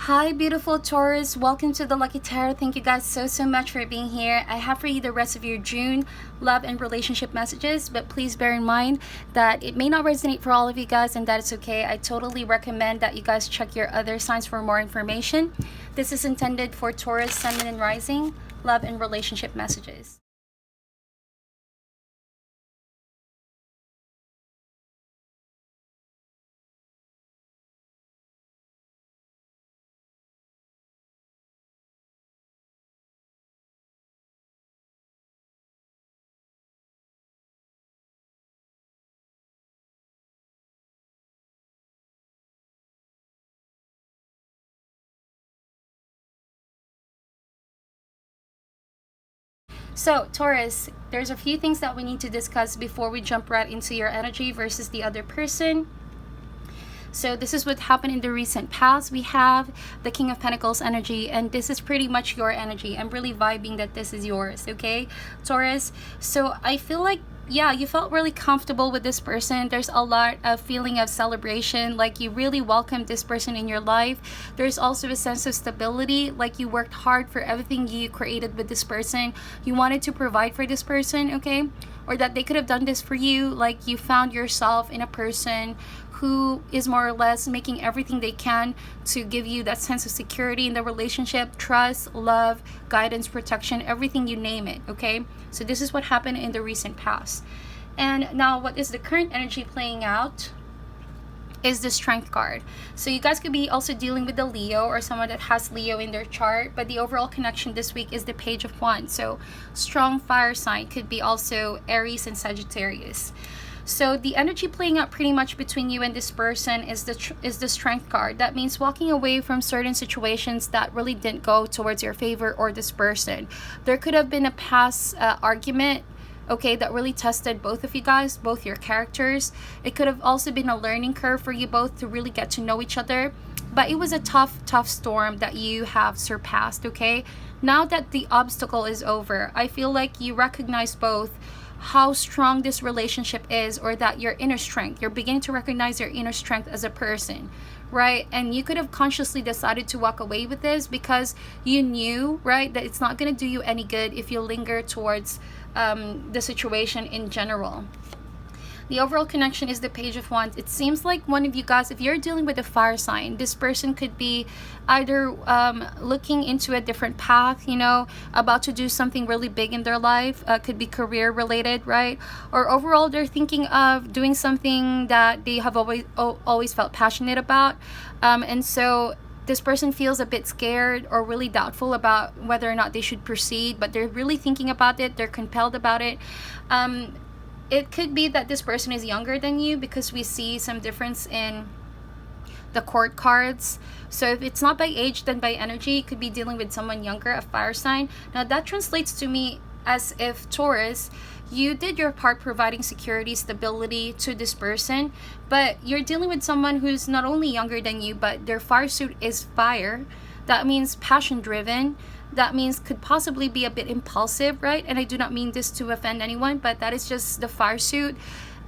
Hi, beautiful Taurus. Welcome to the Lucky Tarot. Thank you guys so much for being here. I have for you the rest of your June love and relationship messages, but please bear in mind that it may not resonate for all of you guys, and that is okay. I totally recommend that you guys check your other signs for more information. This is intended for Taurus, Sun, and Rising love and relationship messages. So, Taurus, there's a few things that we need to discuss before we jump right into your energy versus the other person. So this is what happened in the recent past. We have the King of Pentacles energy, and this is pretty much your energy. I'm really vibing that this is yours, okay, Taurus? So I feel like, yeah, you felt really comfortable with this person. There's a lot of feeling of celebration, like you really welcomed this person in your life. There's also a sense of stability, like you worked hard for everything you created with this person. You wanted to provide for this person, okay? Or that they could have done this for you. Like you found yourself in a person who is more or less making everything they can to give you that sense of security in the relationship, trust, love, guidance, protection, everything, you name it, okay? So this is what happened in the recent past. And now what is the current energy playing out is the Strength card. So you guys could be also dealing with the Leo or someone that has Leo in their chart, but the overall connection this week is the Page of Wands. So strong fire sign, could be also Aries and Sagittarius. So the energy playing out pretty much between you and this person is the Strength card. That means walking away from certain situations that really didn't go towards your favor or this person. There could have been a past argument, okay, that really tested both of you guys, both your characters. It could have also been a learning curve for you both to really get to know each other. But it was a tough storm that you have surpassed, okay? Now that the obstacle is over, I feel like you recognize both how strong this relationship is, or that your inner strength, you're beginning to recognize your inner strength as a person, right? And you could have consciously decided to walk away with this because you knew, right, that it's not going to do you any good if you linger towards the situation in general. The overall connection is the Page of Wands. It seems like one of you guys, if you're dealing with a fire sign, this person could be either looking into a different path, you know, about to do something really big in their life, could be career related, right? Or overall, they're thinking of doing something that they have always felt passionate about. And so this person feels a bit scared or really doubtful about whether or not they should proceed, but they're really thinking about it. They're compelled about it. It could be that this person is younger than you, because we see some difference in the court cards. So if it's not by age, then by energy. It could be dealing with someone younger, a fire sign. Now that translates to me as if, Taurus, you did your part providing security, stability to this person, but you're dealing with someone who's not only younger than you, but their fire suit is fire. That means passion driven. That means could possibly be a bit impulsive, right? And I do not mean this to offend anyone, but that is just the fire suit.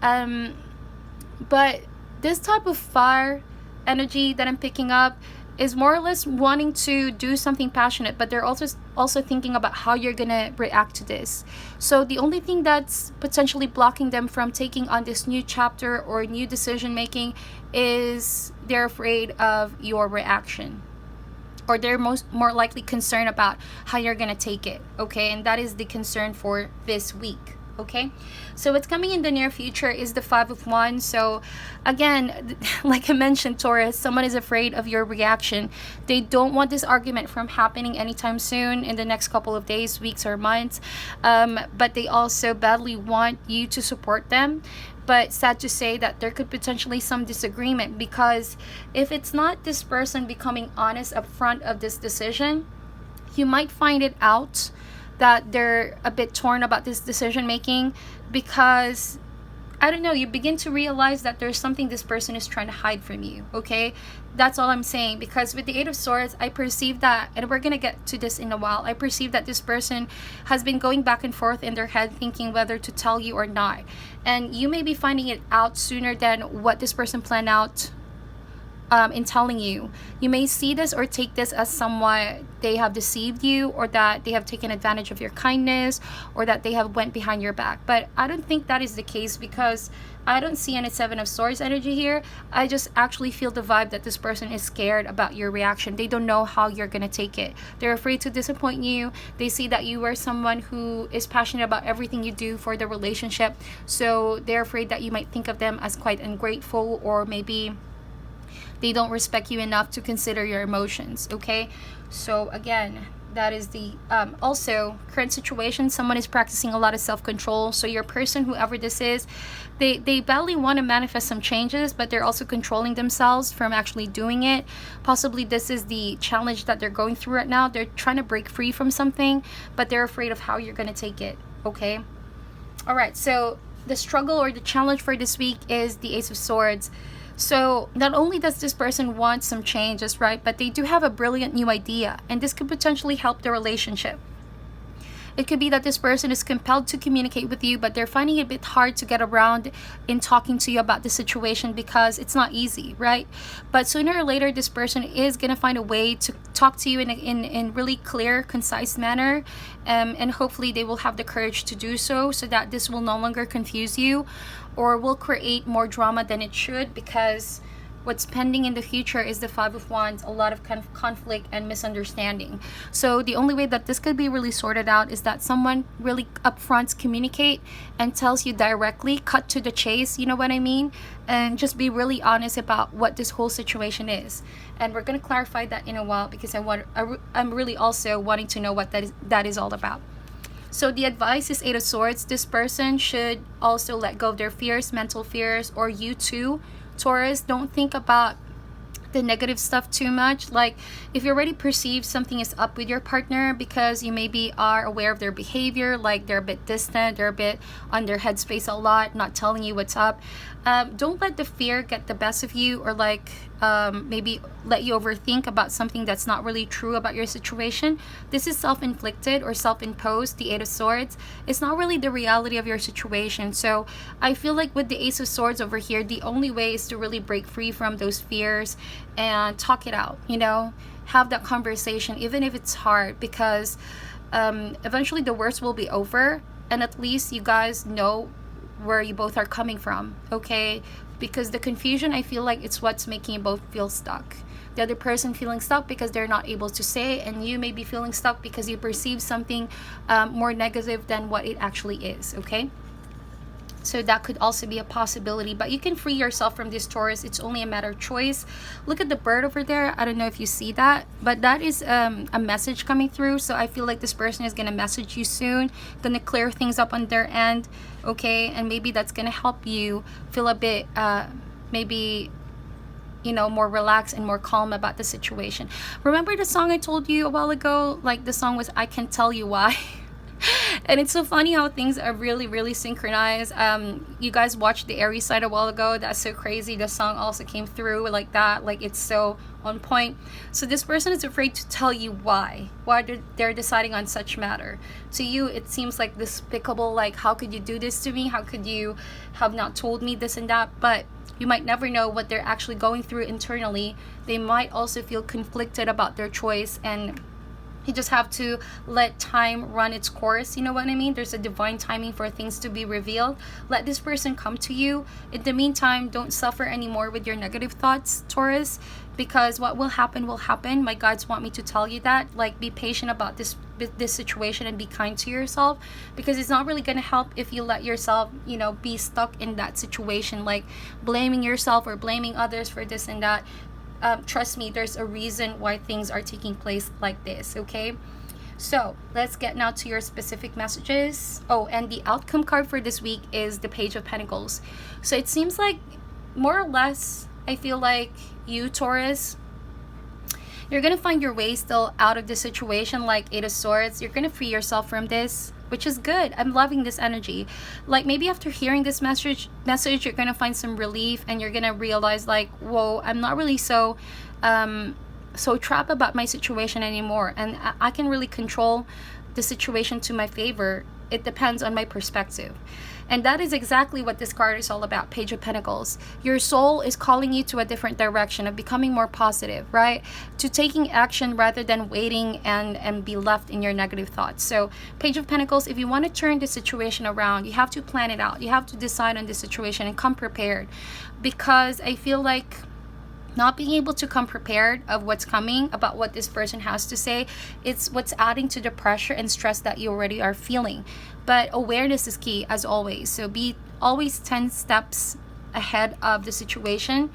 But this type of fire energy that I'm picking up is more or less wanting to do something passionate, but they're also thinking about how you're gonna react to this. So the only thing that's potentially blocking them from taking on this new chapter or new decision making is they're afraid of your reaction, or they're more likely concerned about how you're gonna take it, okay? And that is the concern for this week, okay? So what's coming in the near future is the Five of Wands. So again, like I mentioned, Taurus, someone is afraid of your reaction. They don't want this argument from happening anytime soon, in the next couple of days, weeks, or months. But they also badly want you to support them. But sad to say that there could potentially some disagreement, because if it's not this person becoming honest up front of this decision, you might find it out that they're a bit torn about this decision making, because I don't know, you begin to realize that there's something this person is trying to hide from you, okay? That's all I'm saying, because with the Eight of Swords, I perceive that, and we're gonna get to this in a while, I perceive that this person has been going back and forth in their head thinking whether to tell you or not. And you may be finding it out sooner than what this person planned out in telling you. You may see this or take this as somewhat they have deceived you, or that they have taken advantage of your kindness, or that they have went behind your back. But I don't think that is the case, because I don't see any Seven of Swords energy here. I just actually feel the vibe that this person is scared about your reaction. They don't know how you're gonna take it. They're afraid to disappoint you. They see that you are someone who is passionate about everything you do for the relationship, so they're afraid that you might think of them as quite ungrateful, or maybe they don't respect you enough to consider your emotions. Okay, so again, that is the also current situation. Someone is practicing a lot of self-control. So your person, whoever this is, they badly want to manifest some changes, but they're also controlling themselves from actually doing it. Possibly this is the challenge that they're going through right now. They're trying to break free from something, but they're afraid of how you're going to take it. Okay, all right, so the struggle or the challenge for this week is the Ace of Swords. So not only does this person want some changes, right, but they do have a brilliant new idea, and this could potentially help the relationship. It could be that this person is compelled to communicate with you, but they're finding it a bit hard to get around in talking to you about the situation, because it's not easy, right? But sooner or later, this person is going to find a way to talk to you in really clear, concise manner. And hopefully they will have the courage to do so that this will no longer confuse you, or will create more drama than it should, because what's pending in the future is the Five of Wands, a lot of kind of conflict and misunderstanding. So the only way that this could be really sorted out is that someone really upfront communicate and tells you directly, cut to the chase, you know what I mean? And just be really honest about what this whole situation is. And we're going to clarify that in a while, because I'm really also wanting to know what that is all about. So the advice is Eight of Swords. This person should also let go of their fears, mental fears, or you too, Taurus. Don't think about the negative stuff too much. Like, if you already perceive something is up with your partner, because you maybe are aware of their behavior, like they're a bit distant, they're a bit on their headspace a lot, not telling you what's up, don't let the fear get the best of you, or like maybe let you overthink about something that's not really true about your situation. This is self-inflicted or self-imposed. The Eight of Swords, it's not really the reality of your situation. So I feel like with the Ace of Swords over here, the only way is to really break free from those fears and talk it out, you know, have that conversation, even if it's hard, because eventually the worst will be over, and at least you guys know where you both are coming from. Okay, because the confusion, I feel like it's what's making you both feel stuck. The other person feeling stuck because they're not able to say, and you may be feeling stuck because you perceive something more negative than what it actually is. Okay, so that could also be a possibility, but you can free yourself from this, Taurus. It's only a matter of choice. Look at the bird over there. I don't know if you see that, but that is a message coming through. So I feel like this person is going to message you soon, going to clear things up on their end. Okay, and maybe that's going to help you feel a bit maybe, you know, more relaxed and more calm about the situation. Remember the song I told you a while ago? Like, the song was I Can't Tell You Why. And it's so funny how things are really, really synchronized. You guys watched the Aries side a while ago. That's so crazy. The song also came through like that. Like, it's so on point. So this person is afraid to tell you why they're deciding on such matter. To you, it seems like despicable. Like, how could you do this to me? How could you have not told me this and that? But you might never know what they're actually going through internally. They might also feel conflicted about their choice, and you just have to let time run its course. You know what I mean? There's a divine timing for things to be revealed. Let this person come to you. In the meantime, don't suffer anymore with your negative thoughts, Taurus, because what will happen will happen. My guides want me to tell you that. Like, be patient about this situation and be kind to yourself, because it's not really going to help if you let yourself, you know, be stuck in that situation, like blaming yourself or blaming others for this and that. Trust me, there's a reason why things are taking place like this. Okay, so let's get now to your specific messages. Oh, and the outcome card for this week is the Page of Pentacles. So it seems like, more or less, I feel like you, Taurus, you're gonna find your way still out of the situation. Like Eight of Swords, you're gonna free yourself from this, which is good. I'm loving this energy. Like, maybe after hearing this message, you're gonna find some relief, and you're gonna realize, like, whoa, I'm not really so trapped about my situation anymore, and I can really control the situation to my favor. It depends on my perspective. And that is exactly what this card is all about. Page of Pentacles. Your soul is calling you to a different direction of becoming more positive, right? To taking action rather than waiting and be left in your negative thoughts. So Page of Pentacles, if you want to turn the situation around, you have to plan it out. You have to decide on the situation and come prepared. Because I feel like not being able to come prepared of what's coming, about what this person has to say, it's what's adding to the pressure and stress that you already are feeling. But awareness is key, as always. So be always 10 steps ahead of the situation,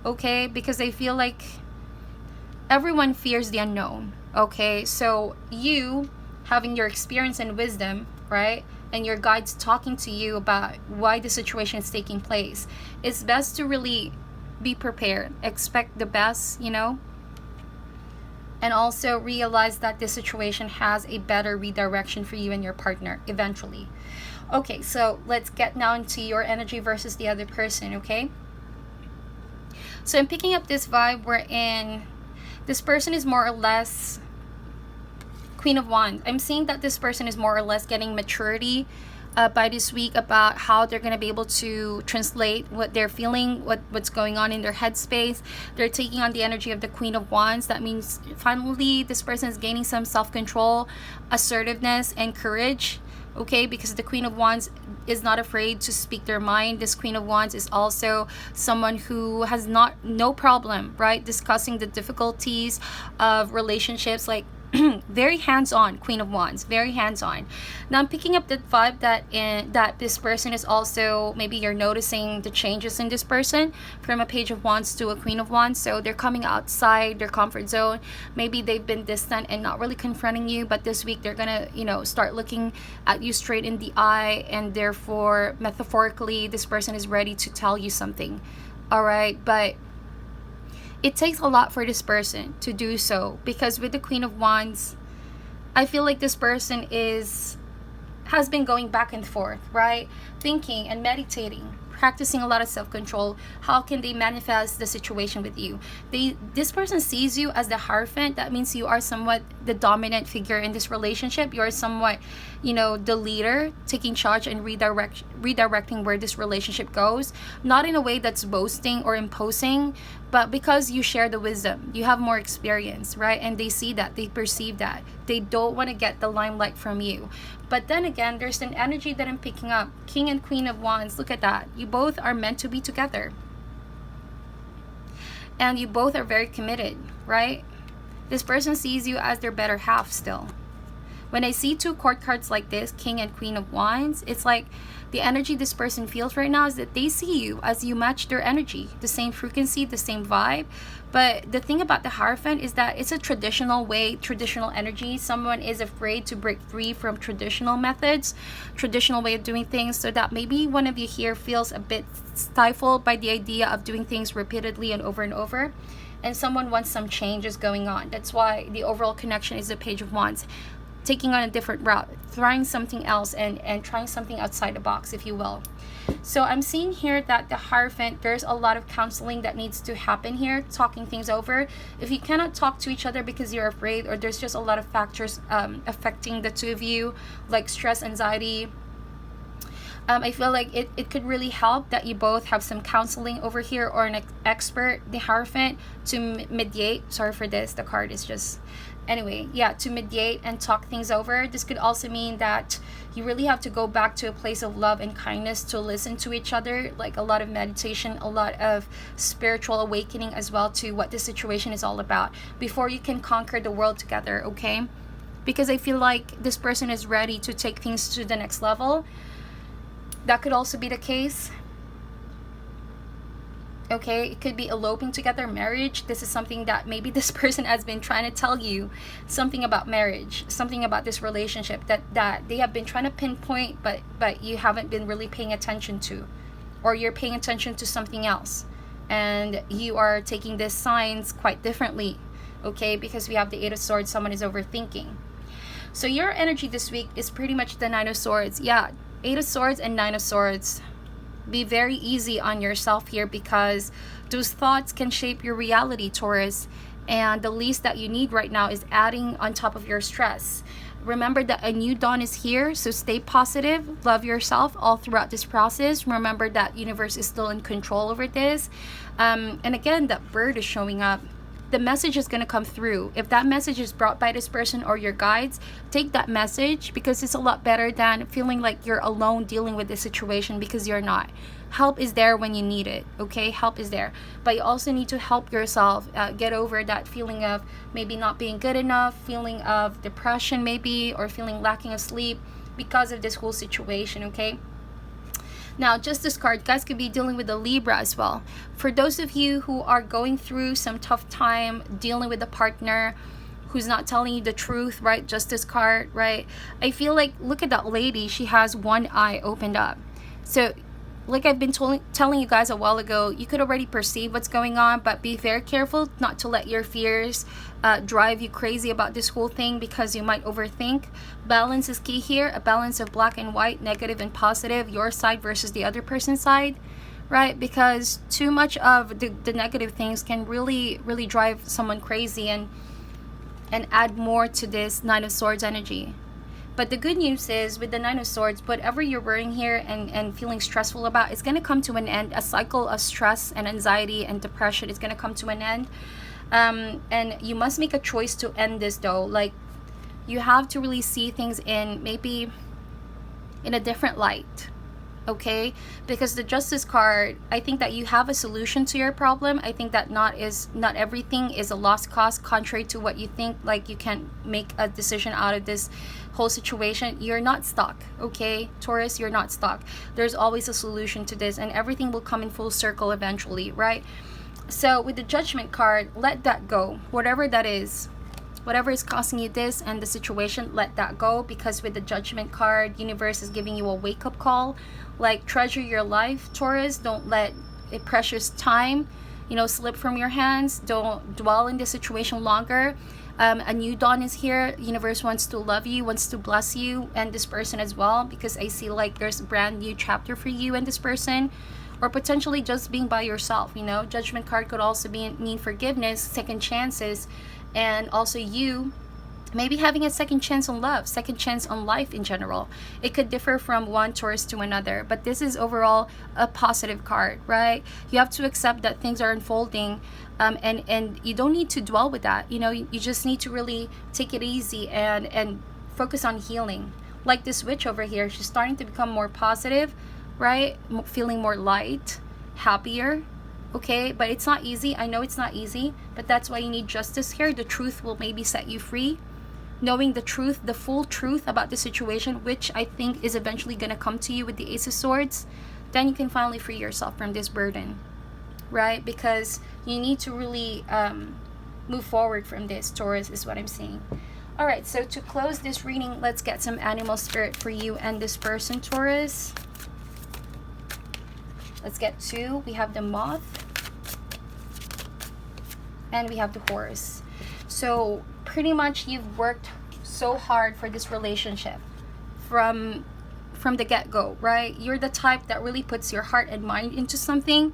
okay? Because I feel like everyone fears the unknown, okay? So you having your experience and wisdom, right, and your guides talking to you about why the situation is taking place, it's best to really be prepared, expect the best, you know, and also realize that this situation has a better redirection for you and your partner eventually. Okay, so let's get now into your energy versus the other person, okay? So I'm picking up this vibe wherein this person is more or less Queen of Wands. I'm seeing that this person is more or less getting maturity by this week about how they're going to be able to translate what they're feeling, what's going on in their headspace. They're taking on the energy of the Queen of Wands. That means finally this person is gaining some self-control, assertiveness, and courage, okay? Because the Queen of Wands is not afraid to speak their mind. This Queen of Wands is also someone who has no problem, right, discussing the difficulties of relationships, like very hands-on. Queen of Wands, very hands-on. Now I'm picking up the vibe that this person is also, maybe you're noticing the changes in this person from a Page of Wands to a Queen of Wands. So they're coming outside their comfort zone. Maybe they've been distant and not really confronting you, but this week they're gonna, you know, start looking at you straight in the eye, and therefore metaphorically this person is ready to tell you something. All right, but it takes a lot for this person to do so, because with the Queen of Wands, I feel like this person has been going back and forth, right? Thinking and meditating, practicing a lot of self-control. How can they manifest the situation with you? This person sees you as the Hierophant. That means you are somewhat the dominant figure in this relationship. You are somewhat, you know, the leader, taking charge and redirecting where this relationship goes. Not in a way that's boasting or imposing, but because you share the wisdom, you have more experience, right? And they see that, they perceive that. They don't want to get the limelight from you. But then again, there's an energy that I'm picking up. King and Queen of Wands, look at that. You both are meant to be together. And you both are very committed, right? This person sees you as their better half still. When I see two court cards like this, King and Queen of Wands, it's like the energy this person feels right now is that they see you as you match their energy, the same frequency, the same vibe. But the thing about the Hierophant is that it's a traditional way, traditional energy. Someone is afraid to break free from traditional methods, traditional way of doing things, so that maybe one of you here feels a bit stifled by the idea of doing things repeatedly and over. And someone wants some changes going on. That's why the overall connection is the Page of Wands. Taking on a different route, trying something else, and trying something outside the box, if you will. So I'm seeing here that the Hierophant, there's a lot of counseling that needs to happen here, talking things over. If you cannot talk to each other because you're afraid, or there's just a lot of factors affecting the two of you, like stress, anxiety, I feel like it could really help that you both have some counseling over here, or an expert, the Hierophant, to mediate. Sorry for this, the card is just... Anyway, yeah, to mediate and talk things over. This could also mean that you really have to go back to a place of love and kindness to listen to each other, like a lot of meditation, a lot of spiritual awakening as well to what the situation is all about, before you can conquer the world together, okay? Because I feel like this person is ready to take things to the next level. That could also be the case. Okay, it could be eloping together, marriage. This is something that maybe this person has been trying to tell you, something about marriage, something about this relationship that they have been trying to pinpoint, but you haven't been really paying attention to, or you're paying attention to something else, and you are taking these signs quite differently, okay? Because we have the Eight of Swords, someone is overthinking. So your energy this week is pretty much the Nine of Swords. Yeah, Eight of Swords and Nine of Swords. Be very easy on yourself here, because those thoughts can shape your reality, Taurus. And the least that you need right now is adding on top of your stress. remember that a new dawn is here, so stay positive, love yourself all throughout this process. Remember that universe is still in control over this. And again, that bird is showing up. The message is going to come through. If that message is brought by this person or your guides, take that message, because it's a lot better than feeling like you're alone dealing with this situation, because you're not. Help is there when you need it, okay? Help is there. But you also need to help yourself get over that feeling of maybe not being good enough, feeling of depression maybe, or feeling lacking of sleep because of this whole situation, okay? Now, Justice card, guys could be dealing with a Libra as well. For those of you who are going through some tough time dealing with a partner who's not telling you the truth, right? Justice card, right? I feel like, look at that lady. She has one eye opened up. So, like I've been telling you guys a while ago, you could already perceive what's going on, but be very careful not to let your fears drive you crazy about this whole thing, because you might overthink. Balance is key here. A balance of black and white, negative and positive, your side versus the other person's side, right? Because too much of the negative things can really drive someone crazy and add more to this Nine of Swords energy. But the good news is, with the Nine of Swords, whatever you're worrying here and feeling stressful about, it's going to come to an end. A cycle of stress and anxiety and depression is going to come to an end. And you must make a choice to end this, though. Like, you have to really see things in maybe in a different light, okay? Because the Justice card, I think that you have a solution to your problem. I think that not everything is a lost cause, contrary to what you think. Like, you can't make a decision out of this whole situation. You're not stuck, okay? Taurus, you're not stuck. There's always a solution to this, and everything will come in full circle eventually, right? So with the Judgment card, let that go. Whatever that is, whatever is causing you this and the situation, let that go. Because with the Judgment card, universe is giving you a wake-up call. Like, treasure your life, Taurus. Don't let a precious time, slip from your hands. Don't dwell in this situation longer. A new dawn is here. Universe wants to love you, wants to bless you and this person as well, because I see like there's a brand new chapter for you and this person, or potentially just being by yourself. Judgment card could also mean forgiveness, second chances, and also you maybe having a second chance on love, second chance on life in general. It could differ from one Taurus to another, but this is overall a positive card, right? You have to accept that things are unfolding, and you don't need to dwell with that. You just need to really take it easy and focus on healing. Like this witch over here, she's starting to become more positive, right? Feeling more light, happier. Okay, but it's not easy. I know it's not easy, but that's why you need justice here. The truth will maybe set you free. Knowing the truth, the full truth about the situation, which I think is eventually going to come to you with the Ace of Swords, then you can finally free yourself from this burden, right? Because you need to really move forward from this, Taurus, is what I'm saying. All right, so to close this reading, let's get some animal spirit for you and this person, Taurus. Let's get two. We have the moth and we have the horse. So pretty much you've worked so hard for this relationship from the get-go, right? You're the type that really puts your heart and mind into something.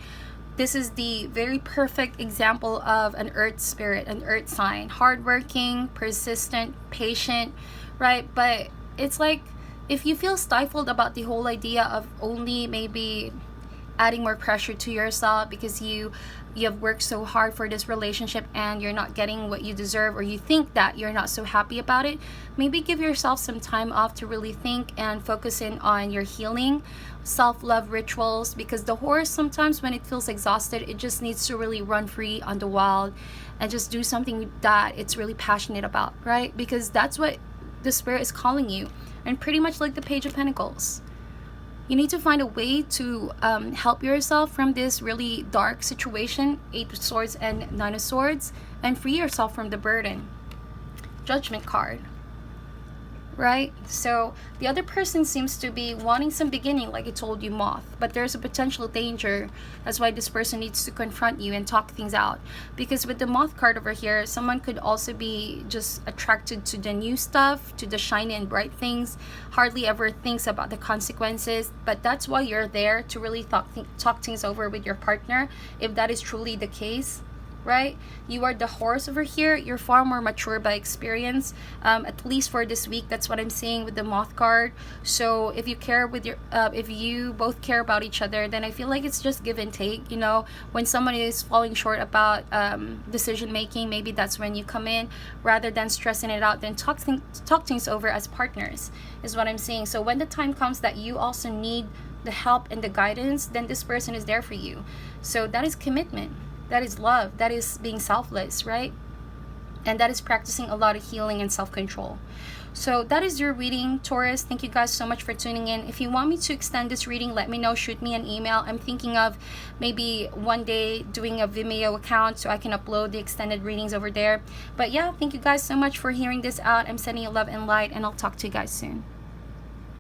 This is the very perfect example of an earth spirit, an earth sign. Hardworking, persistent, patient, right? But it's like, if you feel stifled about the whole idea of only maybe adding more pressure to yourself because you have worked so hard for this relationship and you're not getting what you deserve, or you think that you're not so happy about it, maybe give yourself some time off to really think and focus in on your healing, self-love rituals. Because the horse, sometimes when it feels exhausted, it just needs to really run free on the wild and just do something that it's really passionate about, right? Because that's what the spirit is calling you. And pretty much like the Page of Pentacles, you need to find a way to help yourself from this really dark situation, Eight of Swords and Nine of Swords, and free yourself from the burden. Judgment card, right? So the other person seems to be wanting some beginning, like I told you, moth, but there's a potential danger. That's why this person needs to confront you and talk things out. Because with the moth card over here, someone could also be just attracted to the new stuff, to the shiny and bright things, hardly ever thinks about the consequences. But that's why you're there, to really talk things over with your partner, if that is truly the case. right? You are the horse over here. You're far more mature by experience, at least for this week. That's what I'm seeing with the moth card. So if you care with your if you both care about each other, then I feel like it's just give and take. You know, when somebody is falling short about decision making, maybe that's when you come in, rather than stressing it out. Then talk things over as partners is what I'm seeing. So when the time comes that you also need the help and the guidance, then this person is there for you. So that is commitment. That is love. That is being selfless, right? And that is practicing a lot of healing and self-control. So that is your reading, Taurus. Thank you guys so much for tuning in. If you want me to extend this reading, let me know. Shoot me an email. I'm thinking of maybe one day doing a Vimeo account so I can upload the extended readings over there. But yeah, thank you guys so much for hearing this out. I'm sending you love and light, and I'll talk to you guys soon.